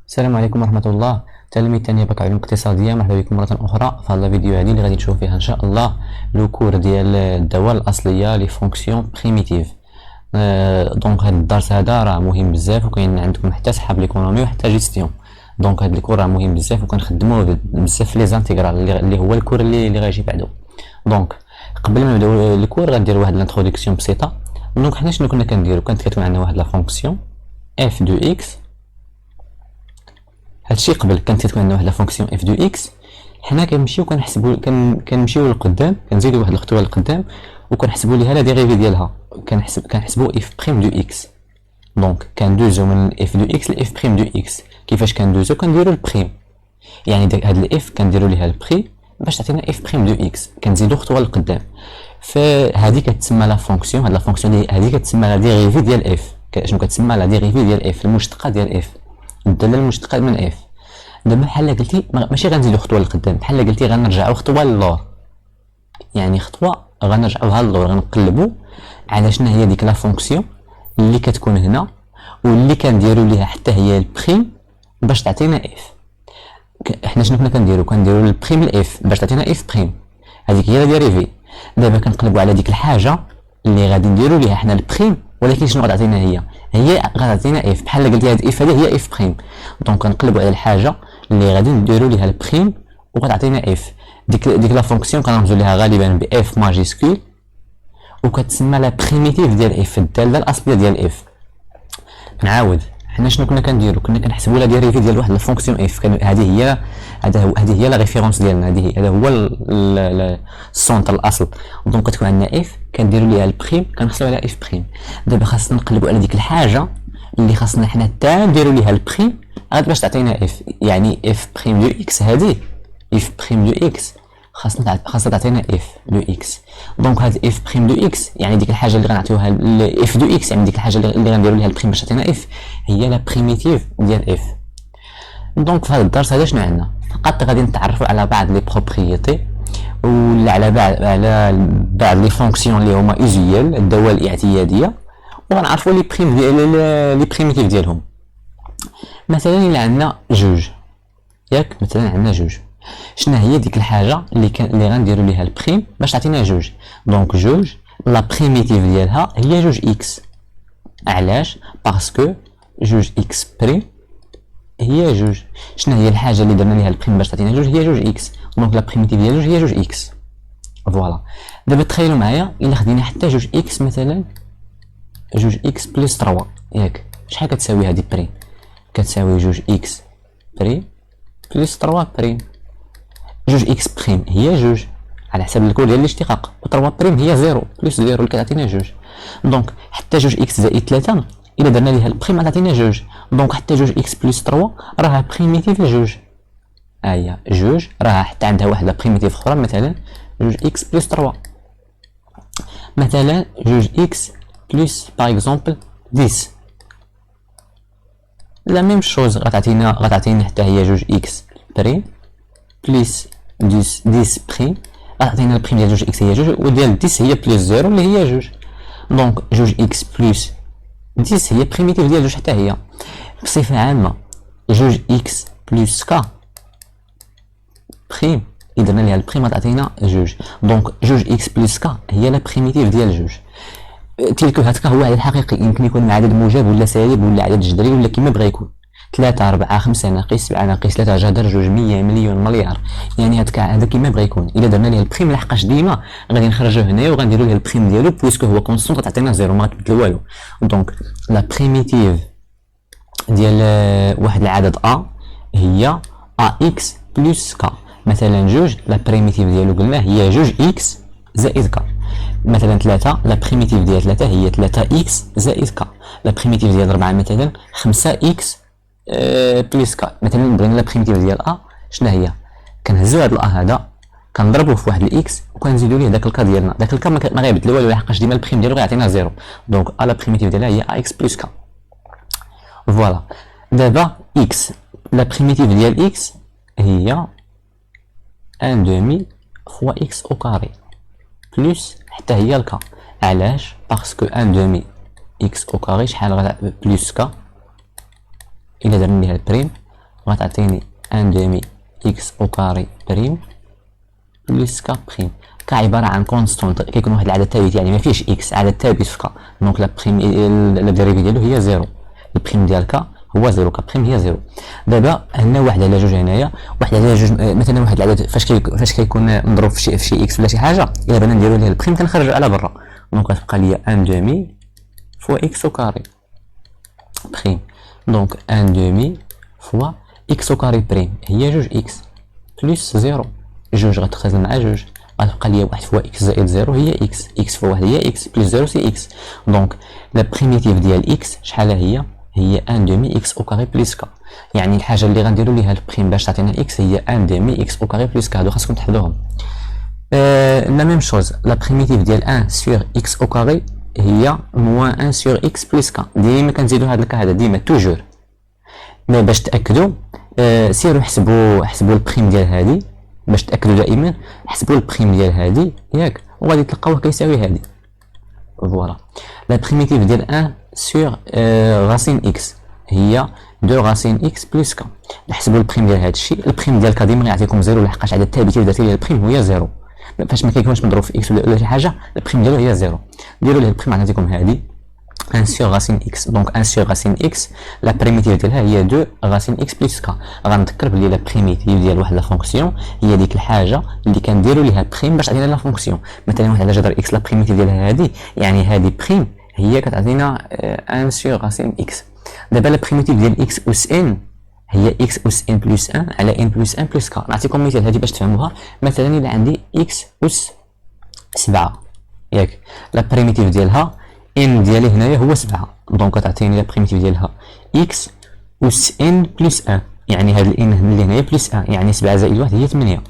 السلام عليكم ورحمة الله. تلميذ تانية علوم اقتصادية، مرحبا بكم مرة أخرى في هذا الفيديو هذه اللي غادي تشوفوا فيها إن شاء الله لو كور ديال الدوال الأصلية لي فونكسيون بريميتيف. دونك هذا الدرس هذا راه مهم بزاف، وكاين عندكم حتى صحاب ليكونومي وحتى جيستيون. دونك هذا الكور راه مهم بزاف وكنخدموه بزاف في لي زانتيغرال اللي هو الكور اللي غيجي بعدو. دونك قبل ما نبداو الكور غندير واحد لانتروداكسيون بسيطة. دونك حنا شنو كنا كنديرو؟ كانت كتكون عندنا واحد لا فونكسيون اف دو اكس. هادشي قبل كانت كتكون عندنا واحد لا فونكسيون اف دو اكس. حنا كنمشيو كنحسبوا كنمشيو للقدام، كنزيدو واحد الخطوه للقدام وكنحسبوا ليها لا ديريفي ديالها. كنحسبوا اف بريم دو اكس. دونك كندوزو من اف دو اكس لاف بريم دو اكس. كيفاش كندوزو؟ كنديرو البريم، يعني هاد الاف كنديرو ليها البري باش تعطينا اف بريم دو اكس، كنزيدو خطوه للقدام. فهادي كتسمى لا فونكسيون، هاد لا فونكسيون هادي كتسمى لا ديريفي ديال اف. شنو كتسمى؟ لا ديريفي ديال اف، المشتقه ديال اف، الداله المشتقه من اف. دابا بحال قلتي ماشي غنزيدو خطوه لقدام، بحال قلتي غنرجعو خطوه للور، يعني خطوه غنرجعوها للور، غنقلبو على شنو هي ديك لا فونكسيون اللي كتكون هنا واللي كنديرو ليها حتى هي البريم باش تعطينا اف. حنا شنو كنا كنديرو البريم الاف باش تعطينا اف بريم، هذيك هي لا ديريفي. دابا كنقلبو على ديك الحاجه اللي غادي نديرو ليها حنا البريم، ولكن شنو غتعطينا هي غتعطينا اف. بحال قلتي هاد اف هذه هي اف بريم. دونك كنقلبو على الحاجه اللي غادي نديرو ليها البريم وغتعطينا اف. ديك لا فونكسيون كنرمزو ليها غالبا ب اف ماجيسكول، وكتسمى لا بريميتيف ديال اف، الداله الاصليه ديال اف. نعاود، حنا شنو كنا كنديرو؟ كنا كنحسبوا لا ديريفي ديال واحد الفونكسيون اف. هذه هي لا ريفيرونس ديالنا، هذا هو السونتر الاصل. دونك كتكون عندنا اف كنديرو ليها البريم، كنحصلوا على اف بريم. دابا خاصنا نقلبوا على ديك الحاجه اللي خاصنا حنا حتى نديرو ليها البريم عاد باش تعطينا اف، يعني اف بريم دو اكس. هذه اف بريم دو اكس خاصنا تعطينا اف دو اكس. دونك هاد اف بريم دو اكس يعني ديك الحاجه اللي غنعطيوها اف دو اكس، يعني ديك الحاجه اللي غنديرو ليها البريم باش تعطينا اف، هي لا بريميتيف ديال اف. دونك في هذا الدرس هذا شنو عندنا؟ فقط غادي نتعرفوا على بعض لي بروبريتي ولا على بعض لي فونكسيون اللي هما ايزيال، الدوال الاعتياديه، وغنعرفوا لي بريم لي بريميتيف ديالهم. مثلا الا عندنا جوج، ياك مثلا عندنا جوج، شنو هي ديك الحاجه اللي غنديروا ليها البريم باش تعطينا جوج؟ دونك جوج لا بريميتيف ديالها هي جوج اكس. علاش؟ باسكو جوج اكس بريم هي جوج. شنو هي الحاجه اللي درنا ليها البريم باش تعطينا جوج؟ هي جوج اكس. دونك لا بريميتيف ديال جوج هي جوج اكس. فوالا. دابا تخيلوا معايا الا خدينا حتى جوج اكس، مثلا جوج اكس بلس 3، ياك شحال كتساوي هذه بريم؟ كتساوي جوج اكس بريم بلس 3 بريم. جوج اكس بريم هي جوج على حسب الكور ديال الاشتقاق، و 3 بريم هي زيرو بلس زيرو اللي كتعطينا جوج. دونك حتى جوج اكس زائد 3 الا درنا ليها البريم غتعطينا جوج. دونك حتى جوج اكس بلس 3 راها بريميتيف لجوج. هي جوج راها حتى عندها واحد لا بريميتيف اخرى، مثلا جوج اكس بلس 3. مثلا جوج اكس بلس باغ اكزومبل 10، لا ميم شوز غتعطينا حتى هي جوج اكس بريم بلس 10 بريم، غتعطينا البريم ديال جوج اكس هي جوج، وديال 10 هي بلس زيرو اللي هي جوج. دونك جوج اكس بلس 10 هي بريميتيف ديال جوج حتى هي. بصفه عامه جوج اكس بلس كا بريم إذا درنا ليها البريم غتعطينا جوج. دونك جوج اكس بلس كا هي لا بريميتيف ديال جوج. تلك هكا هو عدد حقيقي، يمكن يكون عدد موجب ولا سالب ولا عدد جذري ولا كيما بغا يكون. 3 4 5 ناقص 7 ناقص 3 جذر جوج 100 مليون مليار، يعني هذا كيما بغا يكون. الا درنا ليه البريم لحقاش ديما غادي نخرجوه هنايا وغنديرو ليه البريم ديالو بويسكو هو كونستون غتعطينا زيرو، ما غتبدل والو. دونك لا بريميتيف ديال واحد العدد ا هي ا اكس بلس كا. مثلا جوج لا بريميتيف ديالو قلنا هي جوج اكس زائد كا. مثلا 3 لا بريميتيف ديال 3 هي 3 اكس زائد كا. لا بريميتيف ديال 4 مثلا 5 اكس بلس كا. مثلا بغينا لا بريميتيف ديال ا شنو هي؟ كنهزو هاد الا هذا كنضربوه في واحد الاكس وكنزيدو ليه داك الكا ديالنا. داك الكا ما غيبدل والو لحقاش ديما البريم ديالو غيعطينا زيرو. دونك ا لا بريميتيف ديالها هي ا اكس بلس كا. فوالا. دابا اكس لا بريميتيف ديال اكس هي 1 دومي فوا اكس او كاري بلس حتى هي الكا. علاش؟ باسكو 1 دومي اكس او كاري شحال بلس كا الا درنا ليها البريم وغتعطيني ان دومي اكس او كاري بريم بلس كا بريم. كا عباره عن كونستونت كيكون واحد العدد ثابت يعني ما فيهش اكس، عدد ثابت في كا، دونك لا بريم لا ديريفي ديالو هي زيرو، البريم ديال كا هو زيرو، كا بريم هي زيرو. دابا هنا واحد على جوج هنايا، واحد على جوج مثلا واحد العدد فاش كيكون مضروب في شي اكس ولا شي حاجه، الا بغينا نديرو ليه البريم كنخرجو على برا، دونك غتبقى ليا ان دومي فوا اكس او كاري بريم، دونك ان دومي فوا اكس او كاري بريم هي جوج اكس بلس زيرو، جوج غتختزل مع جوج، غتبقى ليا واحد فوا اكس زائد زيرو هي اكس، اكس فوا واحد هي اكس بلس زيرو سي اكس، دونك لا بريميتيف ديال اكس شحال هي ان دومي اكس او كاري بلس كا، يعني الحاجه اللي غنديرو ليها البريم باش تعطينا اكس هي ان دومي اكس او كاري بلس كا، هادو خاصكم تحفظوهم. لا ميم شوز لا بريميتيف ديال 1 سور اكس او كاري هي موان 1 سور اكس بلس كا، ديما كنزيدو هاد الكا هذا ديما توجور. مي باش تاكدوا سيروا حسبوا البريم ديال هادي، باش تاكدوا دائما حسبوا البريم ديال هادي ياك، وغادي تلقاوه كيساوي هادي فوالا. لا بريميتيف ديال 1 سور غاسين اكس هي 2 غاسين اكس بلس كا، نحسبوا البريم ديال هاد الشيء، البريم ديال كا ديما غيعطيكم زيرو لحقاش عدد ثابت درتي ليه البريم هي زيرو، فاش ما كيكونش مضروب في اكس ولا شي حاجه البريم ديالو هي زيرو، ديروا ليه البريم غنعطيكم هادي 1 sur racine x، donc 1 sur racine x la primitive ديالها هي 2 racine x plus k. غنذكر بلي لا بريميتيف ديال واحد لا فونكسيون هي ديك الحاجه اللي كنديروا ليها بريم باش تعطينا لا فونكسيون، مثلا واحد على جذر x لا بريميتيف ديالها هادي، يعني هادي بريم هي كتعطينا 1 sur racine x. دابا لا بريميتيف ديال x اس n هي x اس n بلس 1 على n بلس 1 بلس k. نعطيكم مثال هادي باش تفهموها، مثلا الا عندي x اس 7 ياك، لا بريميتيف ديالها ان ديالي هنايا هو 7، دونك تعطيني لا بريميتيف ديالها اكس اس ان بلس 1، يعني هاد الان اللي هنايا بلس 1 يعني 7 زائد 1 هي 8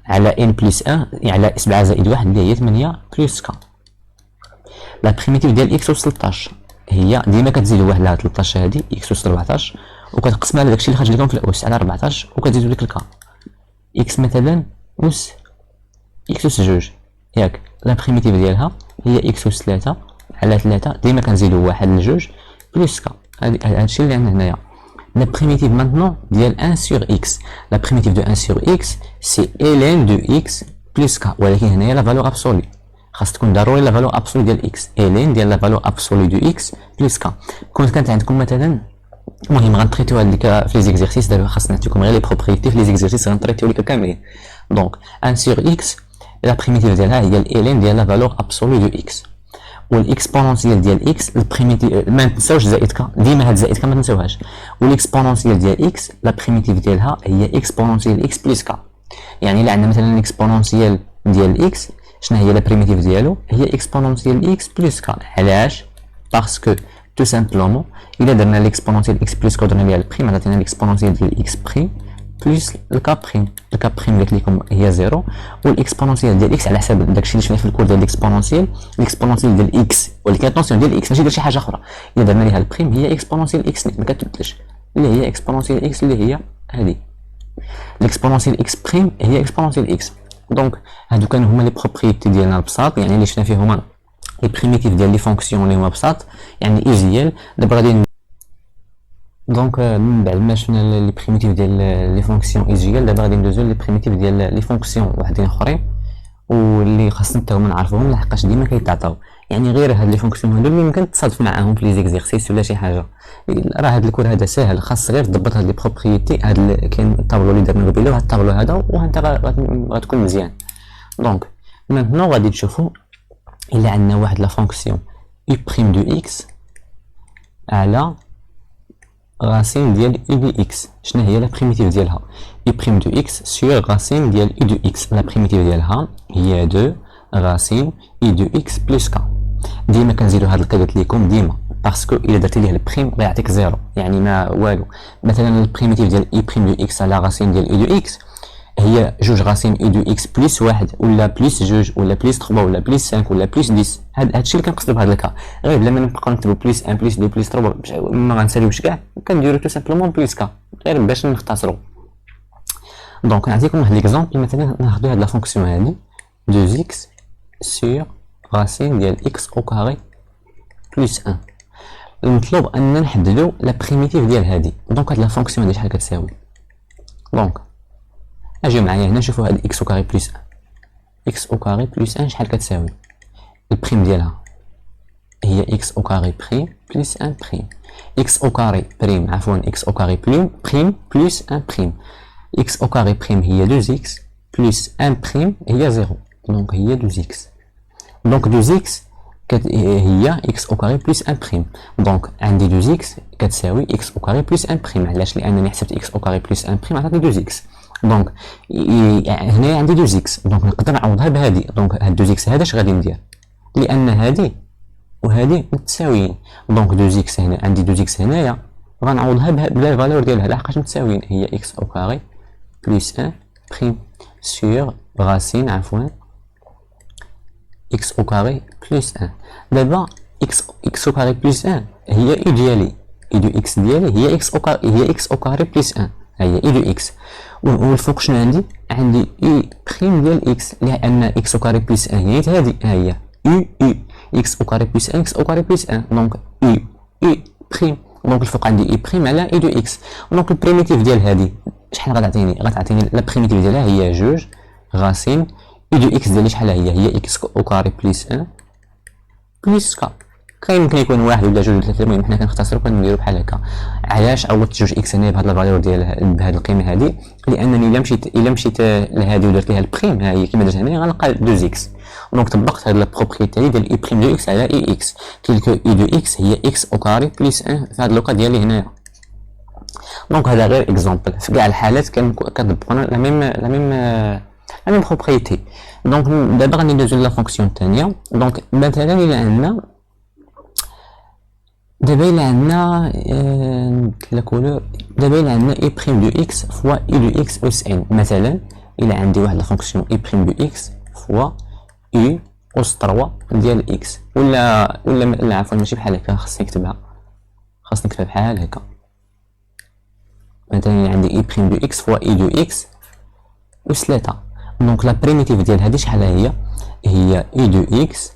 على ان بلس 1 يعني على 7 زائد 1 اللي هي 8 بلس ك. لا بريميتيف ديال اكس اس 13 هي ديما كتزيدوا واحد على 13 هادي اكس اس 14 وكتقسمها على داكشي اللي خرج لكم في الاس على 14 وكتزيدوا ديك الكا اكس مثلا اس اكس اس 2 ياك، لا بريميتيف ديالها هي اكس اس 3 على 3 ديما كنزيدو واحد لجوج بلس كا، هادشي اللي عندنا هنايا. لا بريميتيف مانتنون ديال 1 سور اكس، لا بريميتيف دو 1 سور اكس سي ln دو اكس بلس كا، ولكن هنايا لا فالور ابسولي خاص تكون ضروري لا فالور ابسولي ديال اكس، ln ديال لا فالور ابسولي دو اكس بلس كا. كانت عندكم مثلا، المهم غنتريتيو هاد الكا في لي زيكزيرسيس، دابا خاص نعطيكم غير لي بروبريتي في لي زيكزيرسيس غنتريتيو ليك كاملين. دونك 1 سور اكس لا بريميتيف ديالها هي ln ديال لا فالور ابسولي دو اكس، والاكسبونونسيال ديال اكس البريميتيف ما تنساوش زائد كا، ديما هاد زائد كا ما تنساوهاش، والاكسبونونسيال ديال اكس لا بريميتيف ديالها هي اكسبونونسيال اكس بلس كا، يعني الا عندنا مثلا الاكسبونونسيال ديال اكس شنو هي لا بريميتيف ديالو هي اكسبونونسيال اكس بلس كا. علاش؟ باسكو تو سامبلومون الا درنا الاكسبونونسيال اكس بلس كا ودرنا ليها البريم عطينا الاكسبونونسيال ديال اكس بريم بلس الكا بريم، الكا بريم قلت لكم هي زيرو، والاكسبونونسيال ديال اكس على حساب داكشي اللي شفنا في الكور ديال الاكسبونونسيال ديال اكس، ولكن اتونسيون ديال اكس ماشي ديال شي حاجه اخرى، الا درنا ليها البريم هي اكسبونونسيال اكس ما كتبدلش، اللي هي اكسبونونسيال اكس اللي هي هذه الاكسبونونسيال اكس بريم هي اكسبونونسيال اكس. دونك هادو كانوا هما لي بروبريتي ديالنا البساط، يعني اللي شفنا فيهم لي بريميتيف ديال لي فونكسيون اللي هما بساط يعني ايزيال. دابا غادي دونك من بعد ما شفنا لي بريميتيف ديال لي فونكسيون ايزيال، دابا غادي ندوزو لي بريميتيف ديال لي فونكسيون وحدين اخرين واللي خاصنا حتى هما نعرفوهم لحقاش ديما كيتعطاو، يعني غير هاد لي فونكسيون هادو اللي يمكن تصادف معاهم في لي زيكزيرسيس ولا شي حاجه، راه هاد الكور هذا ساهل، خاص غير تضبط هاد لي بروبريتي، هاد كاين الطابلو اللي درنا قبيله وهاد الطابلو هذا وانت غتكون مزيان. دونك مانتنون غادي نشوفو الا عندنا واحد لا فونكسيون u بريم دو اكس على راسين ديال u دو اكس، شنو هي لا بريميتيف ديالها u بريم دو اكس سور راسين ديال u دو اكس، لا بريميتيف ديالها هي 2 راسين u دو اكس بلس ك. ديما كنزيدو هاد القيد قلت لكم ديما باسكو الا درتي ليه البريم غيعطيك زيرو، يعني ما والو. مثلا البريميتيف ديال u بريم دو اكس على راسين ديال u دو اكس هي جوج راسين u دو اكس بلس واحد ولا بلس جوج ولا بلس 3 ولا بلس 5 ولا بلس 10. هادشي اللي كنقصدو بهاد الكا، غير بلا ما نبقاو نكتبو بلس 1 بلس 2 بلس 3 ما غنساليوش كاع، كنديرو تو سامبلومون بلس كا غير باش نختصرو. دونك نعطيكم واحد ليكزومبل، مثلا ناخدو هاد لا فونكسيون هادي 2x سور راسين ديال x او كاري بلس 1. المطلوب اننا نحددو لا بريميتيف ديال هادي. دونك هاد لا فونكسيون هادي شحال كتساوي دونك اجيو معايا هنا نشوفو هاد اكس او كاري بلس 1. اكس او كاري بلس 1 شحال كتساوي؟ البريم ديالها هي اكس او كاري بريم بلس 1 بريم. اكس او كاري بريم عفوا اكس او كاري بريم بلس 1 بريم. اكس او كاري بريم هي 2 اكس بلس 1 بريم هي 0، دونك هي 2 اكس. دونك 2 اكس هي اكس او كاري بلس 1 بريم. دونك عندي 2 اكس كتساوي اكس او كاري بلس 1 بريم. علاش؟ لانني حسبت اكس او كاري بلس 1 بريم عطاتني 2 اكس. دونك هنا عندي 2 اكس، دونك نقدر نعوضها بهادي. دونك هاد 2 اكس هذا اش غادي ندير؟ لان هادي وهادي متساويين، دونك 2 اكس هنا عندي 2 اكس هنايا غنعوضها بلا الفالور ديالها لحقاش متساويين. هي اكس او كاري بلس 1 بريم سور غاسين عفوا اكس او كاري بلس 1. دابا اكس او كاري بلس 1 هي اي ديالي، اي دو اكس ديالي هي اكس او كاري، هي اكس او كاري بلس 1. ها هي اي دو اكس، والفوق شنو عندي؟ عندي اي بريم ديال اكس، لان اكس او كاري بلس 1 هي هادي. ها هي اي اكس او كاري بلس 1 اكس او كاري بلس 1. دونك اي بريم، دونك الفوق عندي اي بريم على اي دو اكس. دونك البريميتيف ديال هادي شحال غتعطيني؟ غتعطيني لا بريميتيف ديالها هي جوج غاسين اي دو اكس ديالي شحال هي اكس او كاري بلس 1 بلس كا. يمكن يكون واحد ولا جوج ولا ثلاثة، المهم حنا كنختصرو كنديرو بحال هكا. علاش عوضت جوج اكس هنا بهاد الفالور ديال بهاد القيمه هادي؟ لانني الا مشيت لهادي ودرت ليها البريم، ها هي كيما درت هنا غنلقى 2 اكس. دونك طبقت هاد البروبريتي ديال اي بريم دو اكس على اي اكس، تلك اي دو اكس هي اكس او كاري بلس 1 في هاد لوكا ديالي هنايا. دونك هذا غير اكزومبل، في كاع الحالات كنطبقوا لا ميم بروبريتي. دونك دابا غندوزو لا فونكسيون الثانيه. دونك مثلا الى عندنا دابا الى عندنا لا كولور، دابا الى عندنا اي بريم دو اكس فوا اي دو اكس اس ان. مثلا الى عندي واحد لا فونكسيون اي بريم دو اكس فوا اي اس 3 ديال اكس، ولا عفوا ماشي بحال هكا، خاصني نكتبها بحال هكا. مثلا عندي اي بريم دو اكس فوا اي دو اكس اس 3. دونك لا بريميتيف ديال هادي شحال هي اي دو اكس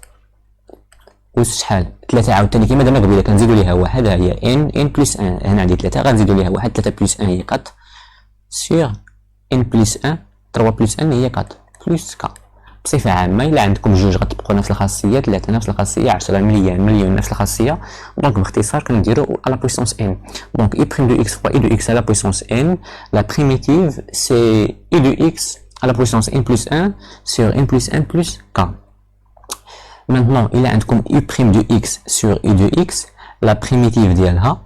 اس شحال 3 عاوتاني كيما درنا قبيله كنزيدو ليها واحد. ها هي ان بلس 1، هنا عندي 3 غنزيدو ليها واحد. 3 بلس 1 هي 4 سيغ ان بلس 1. 3 بلس 1 هي 4 بلس كا. بصفه عامه الا عندكم جوج غتطبقوا نفس الخاصيات، لا نفس الخاصيه 10 مليون نفس الخاصيه. دونك باختصار كنديرو على بويسونس ان. دونك اي بريم دو اكس فوا اي دو اكس على بويسونس ان. لا بريميتيف سي اي دو اكس على بويسونس ان بلس 1 سيغ ان بلس 1 بلس كا. maintenant il a عندكم i prime de x sur i de x، la primitive ديالها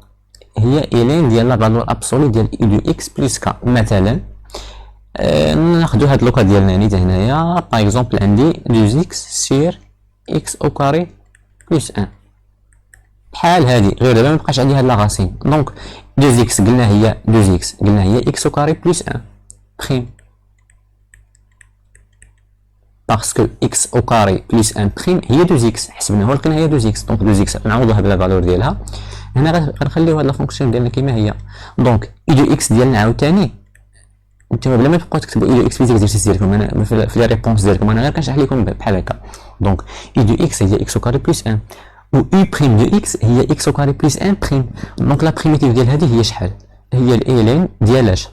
هي ln ديال لا فالور ابسولي ديال i de x plus k. مثلا ناخدو هاد لوكا ديالنا نيت هنايا. باغ اكزومبل عندي 2x sur x au carré plus 1 بحال هادي، غير دابا مبقاش عندي هاد لا غاسين. دونك 2x قلنا هي 2x قلنا هي x au carré plus 1 prime، parce que x au carré plus 1 prime هي 2x حسبناها ولقينا هي 2x. دونك 2x نعوضوها بلا فالور ديالها. هنا غنخليو هاد لا فونكسيون ديالنا كيما هي. دونك اي دو اكس ديالنا عاوتاني نتوما بلا ما تبقاو تكتبوا اي دو اكس في ليكزيرسيس ديالكم، انا في لي ريبونس ديالكم انا غير كنشرح لكم بحال هكا. دونك اي دو اكس هي اكس او كاري بلس 1 و اي بريم دو اكس هي اكس او كاري بلس 1 بريم. دونك لا بريميتيف ديال هذه هي شحال؟ هي الالين ديال اش؟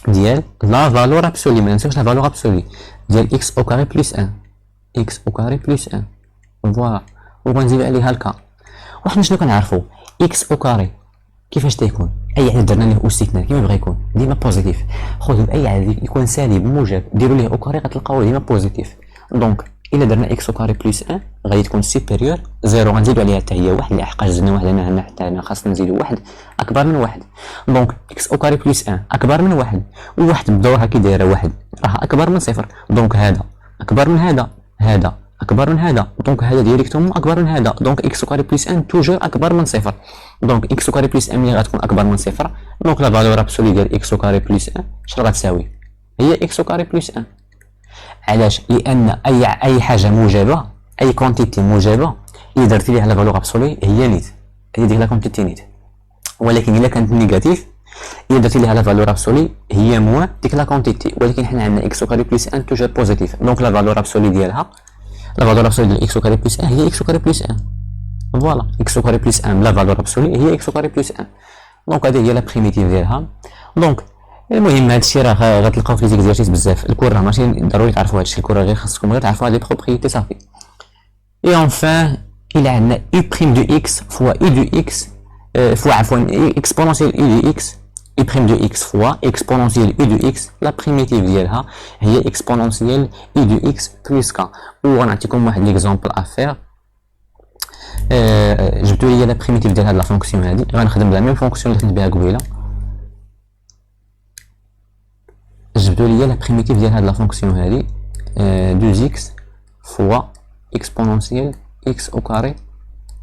ديال لا فالور ابسولي، ما ننساوش لا فالور ابسولي ديال اكس او كاري بلس 1. اكس او كاري بلس 1 فوالا، وغنزيدو عليها الكا. وحنا شنو كنعرفو؟ اكس او كاري كيفاش تيكون؟ اي عدد درنا ليه اوسيتنا كيما بغا يكون ديما بوزيتيف. خذوا باي عدد يكون سالب موجب ديروا ليه او كاري غتلقاوه ديما بوزيتيف. دونك الا درنا اكس او كاري بلس 1 غادي تكون سوبيريور زيرو، غنزيدو عليها حتى هي واحد لحقاش زدنا واحد هنا حتى هنا خاصنا نزيدو واحد اكبر من واحد. دونك اكس او كاري بلس 1 اكبر من واحد، وواحد بدورها كي دايره واحد راها اكبر من صفر. دونك هذا اكبر من هذا، هذا اكبر من هذا، دونك هذا ديريكتومون اكبر من هذا. دونك اكس كاري بلس 1 توجور اكبر من صفر. دونك اكس كاري بلس 1 ملي غتكون اكبر من صفر، دونك لا فالور ابسولي ديال اكس كاري بلس 1 شنو غتساوي؟ هي اكس كاري بلس 1. علاش؟ لان اي حاجه موجبه، اي كونتيتي موجبه الا درتي ليها لا فالور ابسولي هي نيت، هي ديك لا كونتيتي نيت. ولكن الا كانت نيجاتيف الا درتي ليها لا فالور ابسولي هي موان ديك لا كونتيتي. ولكن حنا عندنا اكس كاري بلس 1 توجور بوزيتيف. دونك لا فالور ابسولي ديالها، لا فالور ابسولي ديال اكس كاري بلس 1 هي اكس كاري بلس 1. فوالا اكس كاري بلس 1 لا فالور ابسولي هي اكس كاري بلس 1. دونك هذه هي لا بريميتيف ديالها. دونك المهم هادشي راه غتلقاو في ليزيكزارسيس بزاف. الكور راه ماشي ضروري تعرفوا هادشي، الكور راه غير خاصكم غير تعرفوا هاد لي بروبريتي صافي. اي انفان الى عندنا اي بريم دو اكس فوا اي دو اكس فوا عفوا اكسبونونسيال اي دو اكس، اي بريم دو اكس فوا اكسبونونسيال اي دو اكس، لا بريميتيف ديالها هي اكسبونونسيال اي دو اكس بلس كا. وغنعطيكم واحد ليكزامبل افير. جبتو ليا لا بريميتيف ديال هاد لا فونكسيون هادي، غنخدم بلا ميم فونكسيون اللي خدمت بها قبيله. جبتو ليا لا بريميتيف ديال هاد لا فونكسيون هادي 2 اكس فوا اكسبونونسيال اكس او كاري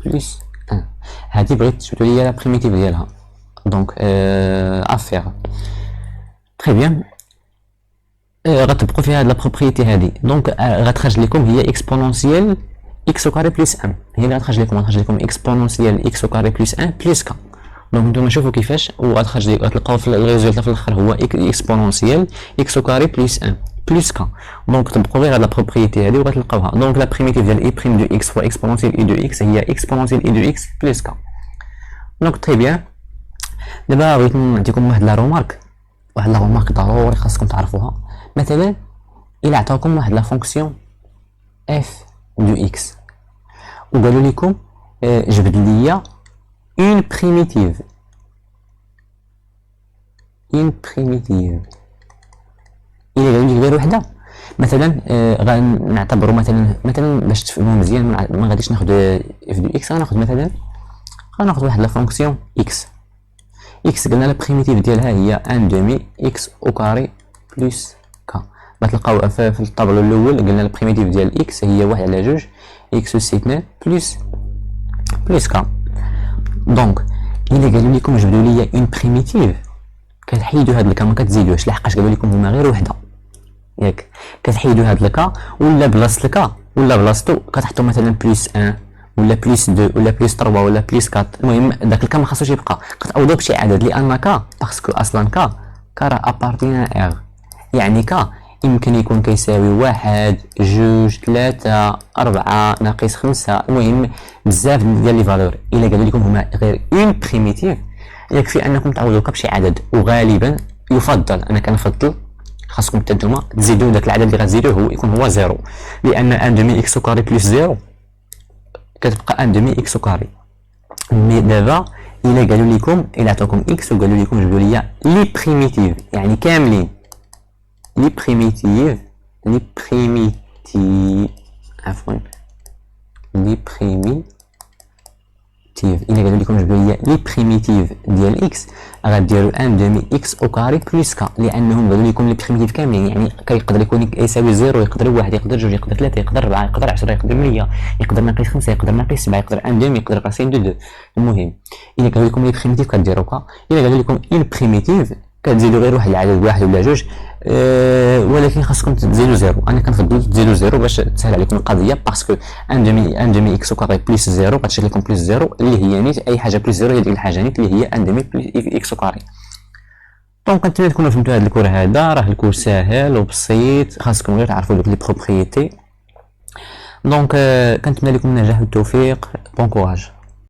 بلس 1. هادي بغيت تجبدو ليا لا بريميتيف ديالها. دونك افير تري بيان. غتطبقوا فيها هاد لا بروبريتي هادي. دونك غتخرج لكم هي اكسبونونسيال اكس او كاري بلس 1، هي اللي غتخرج لكم اكسبونونسيال اكس او كاري بلس 1 بلس ك. دونك نتوما شوفوا كيفاش، وغتخرج غتلقاو في الريزولتا في الاخر هو اكسبونونسيال اكس او كاري بلس 1 بلس ك. دونك طبقوا غير هاد لا بروبريتي هادي وغتلقاوها. دونك لا بريميتيف ديال اي بريم دو اكس فوا اكسبونونسيال اي دو اكس هي اكسبونونسيال اي دو اكس بلس ك. دونك تري بيان. دابا بغيت نعطيكم واحد لا رومارك، واحد لا رومارك ضروري خاصكم تعرفوها. مثلا الى عطاوكم واحد لا فونكسيون اف دو اكس وقالوا لكم جبد ليا اون بريميتيف الى قالوا لي غير وحده، مثلا غنعتبروا مثلا باش تفهموا مزيان ما غاديش ناخذ اف دو اكس، غناخذ واحد لا فونكسيون اكس. قلنا لا بريميتيف ديالها هي ان دومي اكس او كاري بلس ك. غتلقاو في الطابلو الاول قلنا لا بريميتيف ديال اكس هي 1 على 2 اكس اس 2 بلس ك. دونك الا قالوا لكم جبدوا لي اون بريميتيف كتحيدوا هاد الكا ما كتزيدوش، لحقاش قالوا لكم هما غير وحده ياك، كتحيدوا هاد الكا ولا بلاصه الكا ولا بلاصتو كتحطوا مثلا بلس 1 ولا بلس 2 ولا بلس 3 ولا بلس 4. المهم داك الكا ما خاصوش يبقى، كتعوضوا بشي عدد لان كا باسكو اصلا كا راه ابارتينا ار، يعني كا يمكن يكون كيساوي 1 2 3 4 ناقص 5. المهم بزاف ديال لي فالور. الا قالوا لكم هما غير اون بريميتيف يكفي انكم تعوضوا بشي عدد، وغالبا يفضل، انا كنفضل خاصكم نتوما تزيدوا داك العدد اللي غتزيدوه هو يكون هو زيرو، لان ان دومي اكس كاري بلس زيرو كتبقى ان دومي اكس كاري. مي دابا الا قالوا لكم الا عطاوكم اكس وقالوا لكم جبدوا لي لي بريميتيف يعني كاملين لي بريميتيف عفوا لي بريميتيف الا قالوا لكم جبدوا لي لي بريميتيف ديال اكس غديروا ان دومي اكس او كاري بلس ك، لانهم قالوا لكم لي بريميتيف كاملين، يعني كيقدر يكون يساوي 0 يقدر 1 يقدر 2 يقدر 3 يقدر 4 يقدر 10 يقدر 100 يقدر ناقص 5 يقدر ناقص 7 يقدر ان دومي يقدر راسين دو 2. المهم الا قالوا لكم لي بريميتيف كديروا ك، الا قالوا لكم اون بريميتيف كتزيدوا غير واحد العدد 1 ولا 2 ولكن خاصكم تزيدوا 0. انا كنفضل تزيدوا 0 باش تسهل عليكم القضيه، باسكو ان دومي اكس كاري بلس 0 غتشكل لكم بلس 0 اللي هي نيت اي حاجه بلس 0 هي ديك الحاجه نيت اللي هي ان دومي اكس كاري. دونك كنتمنى تكونوا فهمتوا هذا الكور هذا، راه الكور ساهل وبسيط، خاصكم غير تعرفوا دوك لي بروبريتي. دونك كنتمنى لكم النجاح والتوفيق. بون كوراج.